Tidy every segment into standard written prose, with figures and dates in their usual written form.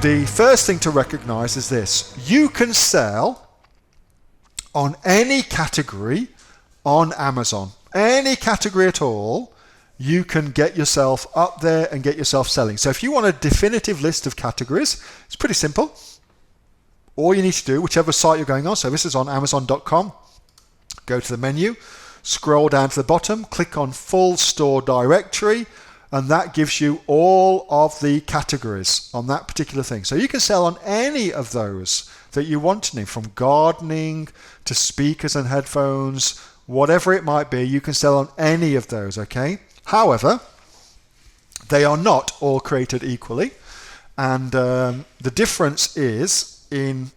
the first thing to recognize is this. You can sell on any category on Amazon. Any category at all, you can get yourself up there and get yourself selling. So if you want a definitive list of categories, it's pretty simple. All you need to do, whichever site you're going on, so this is on Amazon.com, go to the menu, scroll down to the bottom, click on Full Store Directory, and that gives you all of the categories on that particular thing. So you can sell on any of those that you want to, from gardening to speakers and headphones, whatever it might be, you can sell on any of those, okay? However, they are not all created equally, and the difference is in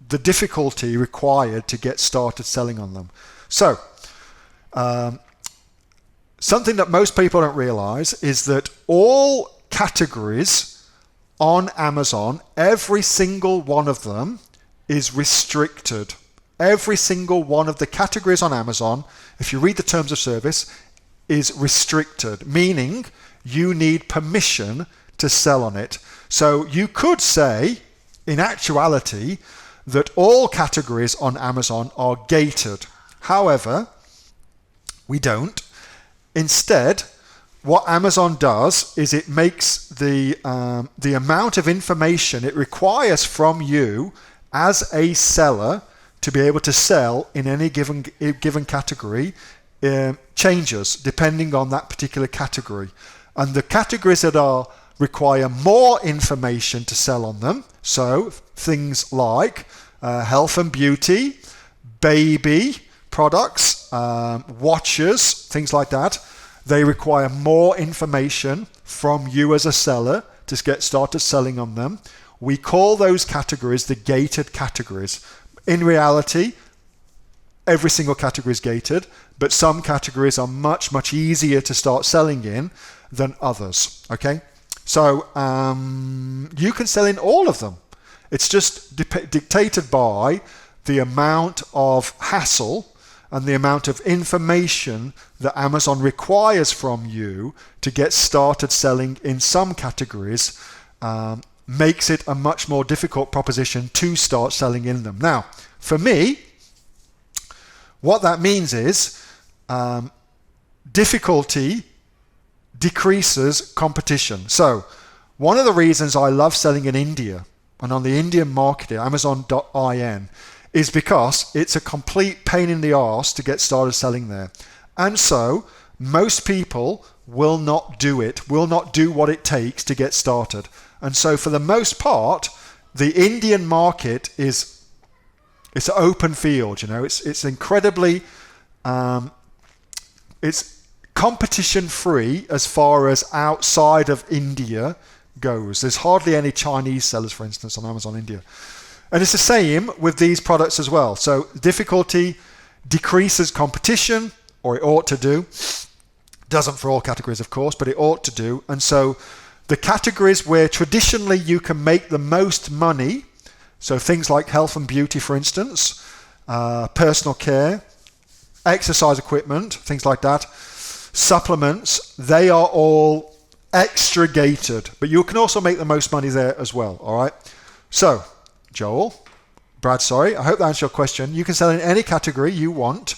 the difficulty required to get started selling on them. So, something that most people don't realize is that all categories on Amazon, every single one of them is restricted. Every single one of the categories on Amazon, if you read the terms of service, is restricted, meaning you need permission to sell on it. So you could say, in actuality, that all categories on Amazon are gated. However, we don't. Instead, what Amazon does is it makes the amount of information it requires from you as a seller to be able to sell in any given category changes depending on that particular category. And the categories that require more information to sell on them, so things like health and beauty, baby products, watches, things like that, they require more information from you as a seller to get started selling on them. We call those categories the gated categories. In reality, every single category is gated, but some categories are much, much easier to start selling in than others, okay? So you can sell in all of them. It's just dictated by the amount of hassle and the amount of information that Amazon requires from you to get started selling in some categories makes it a much more difficult proposition to start selling in them. Now, for me, what that means is difficulty decreases competition. So one of the reasons I love selling in India and on the Indian market, Amazon.in, is because it's a complete pain in the arse to get started selling there. And so most people will not do it, will not do what it takes to get started. And so for the most part, the Indian market it's an open field, it's incredibly, it's competition free as far as outside of India goes. There's hardly any Chinese sellers, for instance, on Amazon India. And it's the same with these products as well. So difficulty decreases competition, or it ought to do. Doesn't for all categories, of course, but it ought to do. And so the categories where traditionally you can make the most money, so things like health and beauty, for instance, personal care, exercise equipment, things like that, supplements, they are all extra gated, but you can also make the most money there as well, all right? So, Brad, I hope that answers your question. You can sell in any category you want.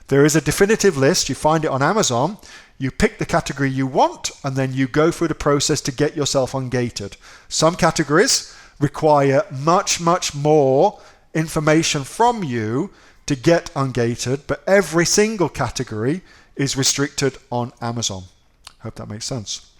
There is a definitive list. You find it on Amazon. You pick the category you want, and then you go through the process to get yourself ungated. Some categories require much, much more information from you to get ungated, but every single category is restricted on Amazon. Hope that makes sense.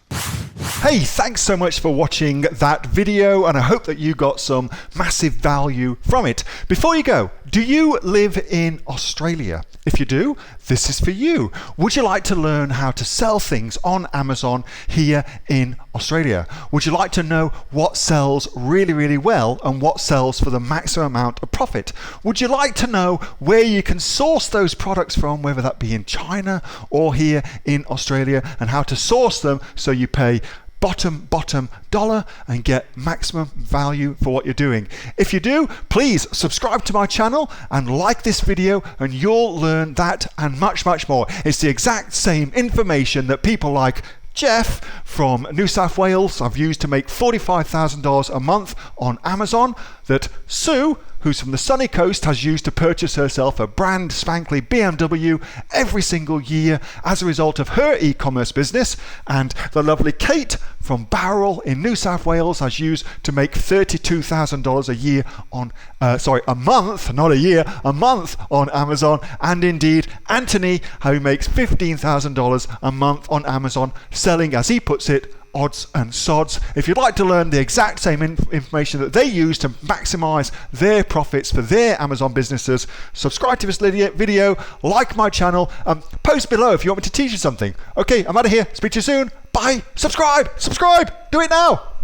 Hey, thanks so much for watching that video, and I hope that you got some massive value from it. Before you go, do you live in Australia? If you do, this is for you. Would you like to learn how to sell things on Amazon here in Australia? Would you like to know what sells really, really well and what sells for the maximum amount of profit? Would you like to know where you can source those products from, whether that be in China or here in Australia, and how to source them so you pay bottom dollar and get maximum value for what you're doing? If you do, please subscribe to my channel and like this video, and you'll learn that and much more. It's the exact same information that people like Jeff from New South Wales I've used to make $45,000 a month on Amazon, that Sue, who's from the sunny coast, has used to purchase herself a brand spankly BMW every single year as a result of her e-commerce business, and the lovely Kate from Bowral in New South Wales has used to make $32,000 a year on, a month, not a year, a month on Amazon, and indeed Anthony, who makes $15,000 a month on Amazon, selling, as he puts it, odds and sods. If you'd like to learn the exact same information that they use to maximize their profits for their Amazon businesses, subscribe to this video, like my channel, post below if you want me to teach you something. Okay, I'm out of here. Speak to you soon. Bye. Subscribe. Do it now.